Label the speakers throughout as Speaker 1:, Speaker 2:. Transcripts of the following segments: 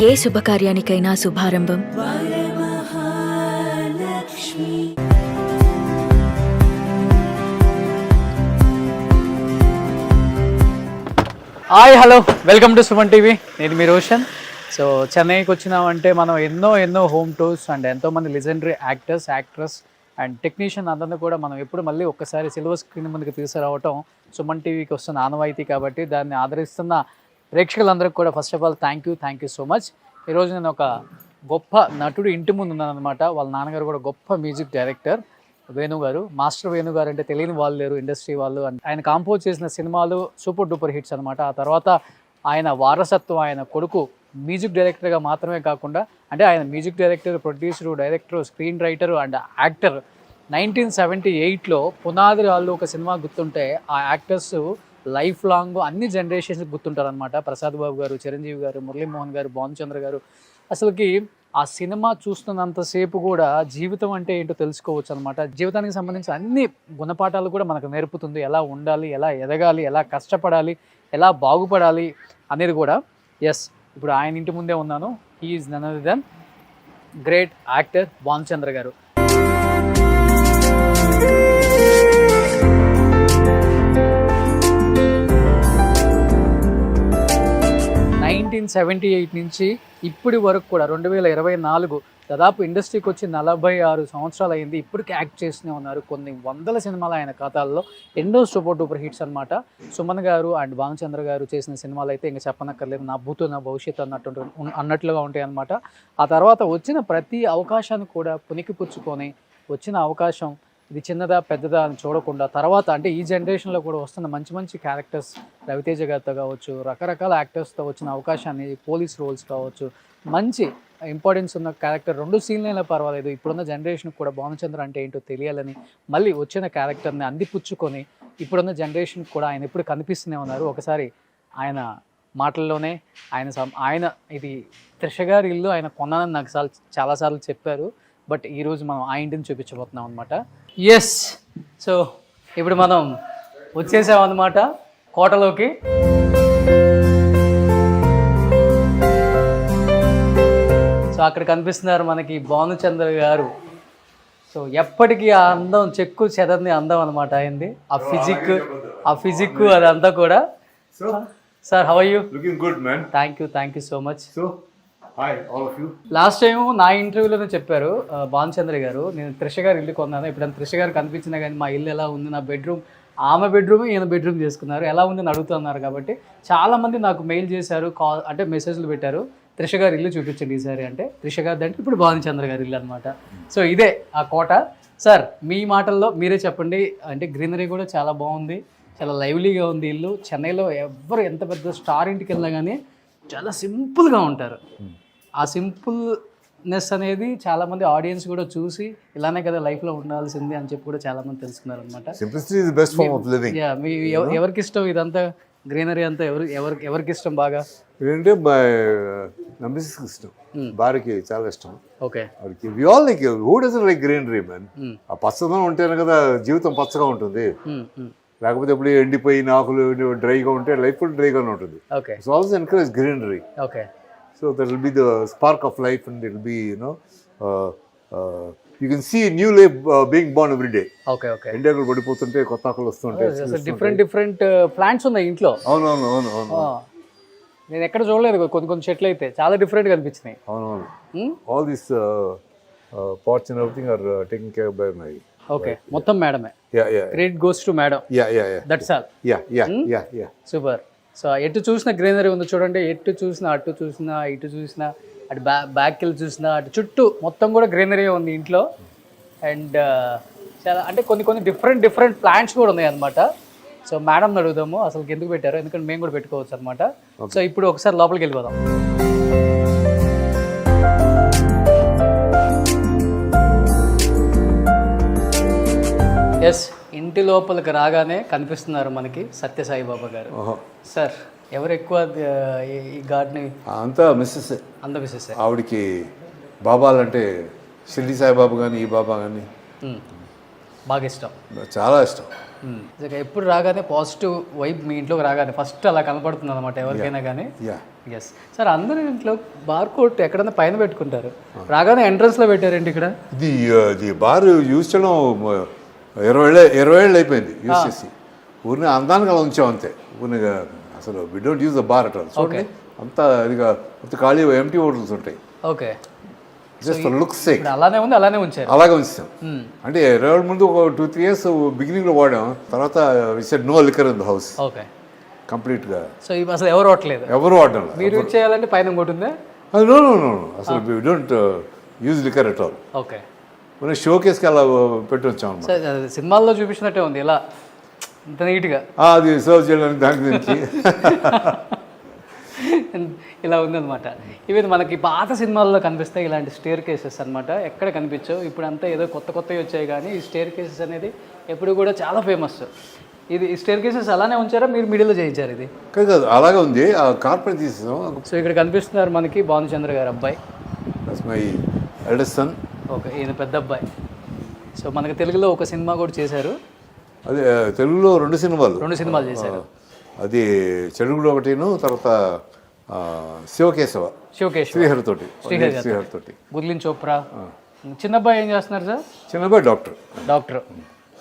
Speaker 1: ఏ శుభకార్యానికైనా శుభారంభం
Speaker 2: hi hello welcome to Suman TV. నేను మీ రోషన్. సో చెన్నైకి వచ్చినామంటే మనం ఎన్నో హోమ్ టూర్స్ అండ్ ఎంతోమంది లెజెండరీ యాక్ట్రెస్ అండ్ టెక్నీషియన్ అందరినీ కూడా మనం ఎప్పుడు మళ్ళీ ఒక్కసారి సిల్వర్ స్క్రీన్ ముందుకు తీసుకురావటం సుమన్ టీవీకి వస్తున్న ఆనవాయితీ. కాబట్టి దాన్ని ఆదరిస్తున్న ప్రేక్షకులందరికీ కూడా first of all thank you so much. ఈరోజు నేను ఒక గొప్ప నటుడు ఇంటి ముందు ఉన్నాను అనమాట. వాళ్ళ నాన్నగారు కూడా గొప్ప మ్యూజిక్ డైరెక్టర్ వేణు గారు. మాస్టర్ వేణు గారు అంటే తెలియని వాళ్ళు లేరు ఇండస్ట్రీ వాళ్ళు. ఆయన కాంపోజ్ చేసిన సినిమాలు సూపర్ డూపర్ హిట్స్ అనమాట. ఆ తర్వాత ఆయన వారసత్వం, ఆయన కొడుకు మ్యూజిక్ డైరెక్టర్గా మాత్రమే కాకుండా అంటే ఆయన music director, producer, director, screen writer and actor. 1978లో పునాది రాళ్ళు ఒక సినిమా గుర్తుంటే ఆ యాక్టర్స్ లైఫ్ లాంగ్ అన్ని జనరేషన్స్ గుర్తుంటారు అనమాట. ప్రసాద్ బాబు గారు, చిరంజీవి గారు, మురళీమోహన్ గారు, భానుచంద్ర గారు. అసలుకి ఆ సినిమా చూస్తున్నంతసేపు కూడా జీవితం అంటే ఏంటో తెలుసుకోవచ్చు అనమాట. జీవితానికి సంబంధించిన అన్ని గుణపాఠాలు కూడా మనకు నేర్పుతుంది. ఎలా ఉండాలి, ఎలా ఎదగాలి, ఎలా కష్టపడాలి, ఎలా బాగుపడాలి అనేది కూడా. ఎస్, ఇప్పుడు ఆయన ఇంటి ముందే ఉన్నాను. He is none other than great actor Bhanuchandra garu. నుంచి ఇప్పటి వరకు కూడా 2024 దాదాపు ఇండస్ట్రీకి వచ్చి 46 సంవత్సరాలు అయింది. ఇప్పటికీ యాక్ట్ చేస్తూనే ఉన్నారు. కొన్ని వందల సినిమాలు ఆయన ఖాతాల్లో, ఎన్నో సూపర్ డూపర్ హిట్స్ అనమాట. సుమన్ గారు అండ్ భానుచంద్ర గారు చేసిన సినిమాలు అయితే ఇంకా చెప్పనక్కర్లేదు. నా భూతో నా భవిష్యత్తు అన్నట్లుగా ఉంటాయి అనమాట. ఆ తర్వాత వచ్చిన ప్రతి అవకాశాన్ని కూడా పుణికిపుచ్చుకొని వచ్చిన అవకాశం ఇది చిన్నదా పెద్దదా అని చూడకుండా తర్వాత అంటే ఈ జనరేషన్లో కూడా వస్తున్న మంచి క్యారెక్టర్స్, రవితేజ గారితో కావచ్చు, రకరకాల యాక్టర్స్తో వచ్చిన అవకాశాన్ని, పోలీస్ రోల్స్ కావచ్చు, మంచి ఇంపార్టెన్స్ ఉన్న క్యారెక్టర్ 2 సీన్లైనా పర్వాలేదు. ఇప్పుడున్న జనరేషన్కి కూడా భానుచంద్ర అంటే ఏంటో తెలియాలని మళ్ళీ వచ్చిన క్యారెక్టర్ని అందిపుచ్చుకొని ఇప్పుడున్న జనరేషన్కి కూడా ఆయన ఎప్పుడు కనిపిస్తూనే ఉన్నారు. ఒకసారి ఆయన మాటల్లోనే ఆయన ఇది త్రిష గారి ఇల్లు ఆయన కొన్నానని నాకు చాలాసార్లు చెప్పారు. బట్ ఈరోజు మనం ఆ ఇంటిని చూపించబోతున్నాం అనమాట. ఎస్, సో ఇప్పుడు మనం వచ్చేసామన్నమాట కోటలోకి. సో అక్కడ కనిపిస్తున్నారు మనకి భానుచంద్ర గారు. సో ఎప్పటికీ ఆ అందం, చెక్కు చెదర్ని అందం అనమాట అయింది. ఆ ఫిజిక్ అదంతా కూడా. Sir, how are you?
Speaker 3: Looking good man.
Speaker 2: Thank you so much.
Speaker 3: Hi all of you.
Speaker 2: Last time నా ఇంటర్వ్యూలోనే చెప్పారు భానుచంద్ర గారు, నేను త్రిష గారి ఇల్లు కొన్నాను. ఇప్పుడు త్రిష గారు కనిపించినా కానీ మా ఇల్లు ఎలా ఉంది, నా బెడ్రూమ్, ఆమె బెడ్రూమ్ ఈయన బెడ్రూమ్ చేసుకున్నారు, ఎలా ఉందని అడుగుతున్నారు. కాబట్టి చాలామంది నాకు మెయిల్ చేశారు, కాల్ అంటే మెసేజ్లు పెట్టారు, త్రిష గారి ఇల్లు చూపించండి ఈసారి అంటే. త్రిష గారి అంటే ఇప్పుడు భానుచంద్ర గారి ఇల్లు అనమాట. సో ఇదే ఆ కోట. సార్, మీ మాటల్లో మీరే చెప్పండి. అంటే గ్రీనరీ కూడా చాలా బాగుంది, చాలా లైవ్లీగా ఉంది ఇల్లు. చెన్నైలో ఎవరు ఎంత పెద్ద స్టార్ ఇంటికి వెళ్ళినా కానీ చాలా సింపుల్గా ఉంటారు. ఆ సింపుల్నెస్ అనేది చాలామంది ఆడియన్స్ కూడా చూసి ఇలానే కదా లైఫ్లో ఉండాల్సింది అని చెప్పి కూడా చాలామంది తెలుసుకున్నారు అనమాట. మీ ఎవరికి ఇష్టం ఇదంతా గ్రీనరీ అంతా? ఎవరికి ఇష్టం బాగా?
Speaker 3: ఏంటంటే నమ్మేసి ఇష్టం, భార్యకి చాలా ఇష్టం.
Speaker 2: Okay,
Speaker 3: we all like, who doesn't like greenery man? ఆ పచ్చదనం ఉంటేనే కదా జీవితం పచ్చగా ఉంటుంది. లేకపోతే ఎప్పుడు ఎండిపోయిన ఆకులు డ్రైగా ఉంటే లైఫ్ కూడా డ్రైగానే ఉంటుంది.
Speaker 2: Okay,
Speaker 3: so also encourage greenery.
Speaker 2: Okay,
Speaker 3: so that will be the spark of life, and it will be, you can see a new life being born every day.
Speaker 2: Okay,
Speaker 3: ఎండాకులు పడిపోతుంటే కొత్త ఆకులు వస్తుంటాయి.
Speaker 2: డిఫరెంట్ ప్లాంట్స్ ఉన్నాయి ఇంట్లో.
Speaker 3: అవును.
Speaker 2: నేను ఎక్కడ చూడలేదు. కొన్ని చెట్లు అయితే చాలా డిఫరెంట్గా అనిపించినాయి.
Speaker 3: అవును. All these pots and everything are taken care of by my.
Speaker 2: Okay, మొత్తం మేడమే. Credit goes to madam. That's all.
Speaker 3: Yeah.
Speaker 2: Super. So ఎటు చూసిన గ్రీనరీ ఉంది చూడండి. అటు చూసినా ఇటు చూసినా అటు బ్యాక్కి వెళ్ళి చూసినా అటు చుట్టూ మొత్తం కూడా గ్రీనరీ ఉంది ఇంట్లో. అండ్ చాలా అంటే కొన్ని డిఫరెంట్ ప్లాంట్స్ కూడా ఉన్నాయి అనమాట. సో మేడం అడుగుదాము అసలు ఎందుకు పెట్టారు, ఎందుకంటే మేము కూడా పెట్టుకోవచ్చు అనమాట. సో ఇప్పుడు ఒకసారి లోపలికి వెళ్ళిపోదాం. ఎస్, ఇంటి లోపలికి రాగానే కనిపిస్తున్నారు మనకి సత్యసాయిబాబా గారు. సార్, ఎవరు ఎక్కువ ఈ గార్డెన్?
Speaker 3: అంతా మిస్సెస్. ఆవిడకి బాబాలంటే షిరిడి సాయిబాబా కానీ ఈ బాబా కానీ
Speaker 2: బాగా ఇష్టం,
Speaker 3: చాలా ఇష్టం.
Speaker 2: ఇక ఎప్పుడు రాగానే పాజిటివ్ వైబ్ మీ ఇంట్లోకి రాగానే ఫస్ట్ అలా కనపడుతుంది అనమాట ఎవరికైనా కానీ. ఎస్ సార్, అందరూ ఇంట్లో బార్ కోట్ ఎక్కడన్నా పైన పెట్టుకుంటారు, రాగానే ఎంట్రన్స్లో పెట్టారండి ఇక్కడ.
Speaker 3: ఇది బార్ యూజ్ చేయడం 20 ఏళ్ళు అయిపోయింది యూజ్ చేసి. ఊరిని అందానికి అలా ఉంచాం అంతే. ఊరిని అసలు we don't use the bar at all. చూడండి అంతా ఇదిగా అంత ఖాళీ ఎంటీ హోటల్స్ ఉంటాయి.
Speaker 2: Okay,
Speaker 3: just for looks sake
Speaker 2: అలానే ఉంది, అలానే ఉంచారు.
Speaker 3: అలాగే ఉంచాం. అంటే 20 ఏళ్ళ ముందు ఒక 2-3 years బిగినింగ్లో వాడాం. తర్వాత we said no liquor in the house
Speaker 2: okay
Speaker 3: కంప్లీట్గా.
Speaker 2: సో ఇవి అసలు ఎవరు వాడలేదు,
Speaker 3: ఎవరు వాడడం.
Speaker 2: మీరు యూజ్ చేయాలంటే పైన ఇంకోటి ఉందా?
Speaker 3: నో నో నో అసలు we don't use liquor at all.
Speaker 2: Okay,
Speaker 3: మనం షో కేస్కి అలా పెట్టి వచ్చాం అన్నమాట.
Speaker 2: సార్ సినిమాల్లో చూపించినట్టే ఉంది ఇలా ఇంత నీట్గా.
Speaker 3: అది సర్వ్ చేయడానికి దాని గురించి
Speaker 2: ఇలా ఉందన్నమాట. ఇవి మనకి పాత సినిమాల్లో కనిపిస్తాయి ఇలాంటి స్టేర్ కేసెస్ అనమాట, ఎక్కడ కనిపించవు. ఇప్పుడు అంతా ఏదో కొత్తవి వచ్చాయి, కానీ ఈ స్టేర్ కేసెస్ అనేది ఎప్పుడు కూడా చాలా ఫేమస్. ఇది ఈ స్టేర్ కేసెస్ అలానే ఉంచారా, మీరు మిడిల్లో చేయించారు? ఇది
Speaker 3: కాదు, అలాగే ఉంది. ఆ కార్పెట్ తీసేసాం.
Speaker 2: సో ఇక్కడ కనిపిస్తున్నారు మనకి భానుచంద్ర గారు అబ్బాయి,
Speaker 3: మై ఎల్డెస్ట్ సన్.
Speaker 2: ఓకే, ఈయన పెద్ద అబ్బాయి. సో మనకి తెలుగులో ఒక సినిమా కూడా చేశారు.
Speaker 3: అదే తెలుగులో 2 సినిమాలు
Speaker 2: చేశారు.
Speaker 3: అది చెడుగుడు ఒకటిను, తర్వాత శివకేశవ శ్రీహరితోటి.
Speaker 2: గుర్లిన్ చోప్రా. చిన్నబ్బాయి ఏం చేస్తున్నారు సార్?
Speaker 3: చిన్నబ్బాయి డాక్టర్.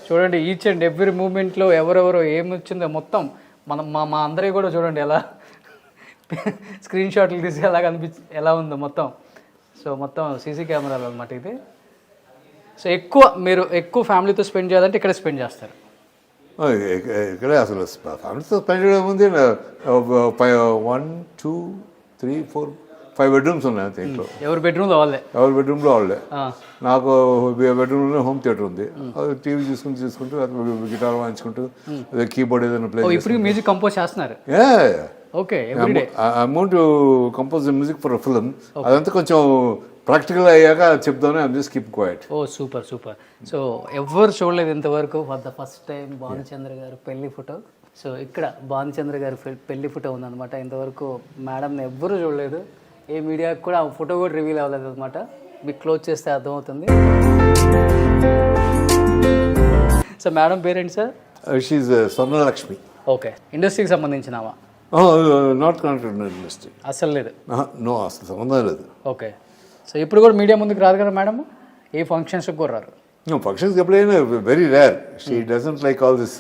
Speaker 2: చూడండి, ఈచ్ అండ్ ఎవ్రీ మూమెంట్లో ఎవరెవరో ఏమి వచ్చిందో మొత్తం మనం మా అందరికీ కూడా చూడండి ఎలా స్క్రీన్ షాట్లు తీసి ఎలా ఉందో మొత్తం. సో మొత్తం సీసీ కెమెరాలు అనమాట ఇది. సో మీరు ఎక్కువ ఫ్యామిలీతో స్పెండ్ చేయాలంటే ఇక్కడ స్పెండ్ చేస్తారు.
Speaker 3: ఇక్కడే అసలు ఫ్యామిలీతో స్పెండ్ చేయడం ఉంది. 1, 2, 3, 4, 5 బెడ్రూమ్స్ ఉన్నాయి అంతే ఇంట్లో.
Speaker 2: ఎవరి బెడ్రూమ్లో వాళ్ళే.
Speaker 3: నాకు బెడ్రూమ్లో హోమ్ థియేటర్ ఉంది. టీవీ చూసుకుంటూ గిటార్ వాయించుకుంటూ కీబోర్డ్ ఏదైనా ప్లే.
Speaker 2: ఇప్పుడు మ్యూజిక్ కంపోజ్ చేస్తున్నారు? Okay,
Speaker 3: amount compose music for film. అదంతా కొంచెం ప్రాక్టికల్ అయ్యాక చెప్తాను. I'm just keep quiet.
Speaker 2: Oh super. So ఎవరు చూడలేదు ఇంతవరకు for the first time Bhanuchandra garu పెళ్లి ఫోటో. సో ఇక్కడ భానుచంద్ర గారు పెళ్లి ఫోటో ఉందన్నమాట. ఇంతవరకు మేడంని ఎవ్వరూ చూడలేదు, ఏ మీడియాకి కూడా ఆ ఫోటో కూడా రివీల్ అవ్వలేదు అనమాట. మీకు క్లోజ్ చేస్తే అర్థమవుతుంది. సో మేడం పేరేంటి సార్?
Speaker 3: షీఈ్ స్వర్ణలక్ష్మి.
Speaker 2: ఓకే, ఇండస్ట్రీకి సంబంధించినవా?
Speaker 3: Not connected industry.
Speaker 2: అసలు లేదు?
Speaker 3: నో, అసలు సంబంధం లేదు.
Speaker 2: ఓకే, సో ఇప్పుడు కూడా మీడియా ముందుకు రాదు కదా మేడం? ఏ ఫంక్షన్స్కి కూడా రారు?
Speaker 3: ఫంక్షన్స్కి ఎప్పుడైనా very rare. She doesn't like all this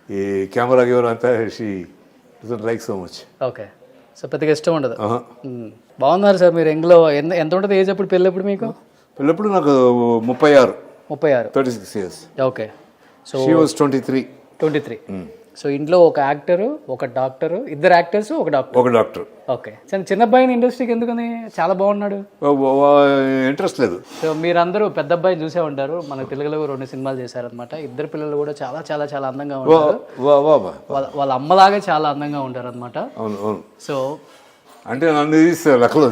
Speaker 3: ఈ కెమెరా అంతా. She doesn't like so much.
Speaker 2: Okay, so పెద్దగా ఇష్టం ఉండదు. బాగున్నారు సార్ మీరు. ఎంగ్లో ఎంత ఉంటుంది ఏజ్ అప్పుడు పెళ్ళప్పుడు మీకు?
Speaker 3: పెళ్ళప్పుడు నాకు 36. 36 years.
Speaker 2: Okay, so
Speaker 3: she was 23.
Speaker 2: So ఇంట్లో ఒక యాక్టరు, ఒక డాక్టరు, ఇద్దరు యాక్టర్స్, ఒక డాక్టర్. ఓకే, చిన్న అబ్బాయిని ఇండస్ట్రీకి ఎందుకని? చాలా బాగున్నాడు.
Speaker 3: ఇంట్రెస్ట్ లేదు.
Speaker 2: సో మీరందరూ పెద్ద అబ్బాయిని చూసే ఉంటారు. మన తెలుగులో 2 సినిమాలు చేశారనమాట. ఇద్దరు పిల్లలు కూడా చాలా చాలా చాలా అందంగా ఉంటారు. వాళ్ళ అమ్మలాగే చాలా అందంగా ఉంటారు అనమాట. సో
Speaker 3: అంటే నన్ను లెక్కలో.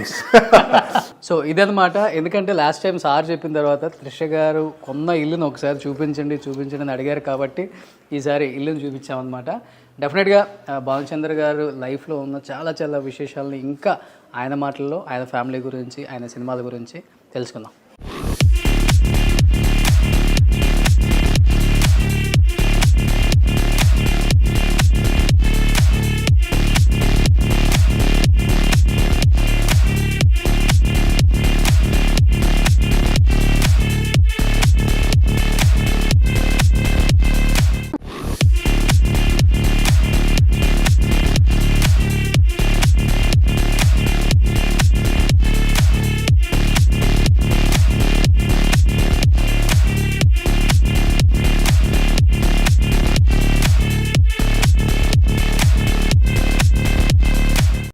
Speaker 2: సో ఇదనమాట. ఎందుకంటే లాస్ట్ టైం సార్ చెప్పిన తర్వాత త్రిష గారు కొన్న ఇల్లును ఒకసారి చూపించండి అని అడిగారు కాబట్టి ఈసారి ఇల్లును చూపించామన్నమాట. డెఫినెట్గా భానుచంద్ర గారు లైఫ్లో ఉన్న చాలా చాలా విశేషాలని ఇంకా ఆయన మాటల్లో ఆయన ఫ్యామిలీ గురించి, ఆయన సినిమాల గురించి తెలుసుకుందాం.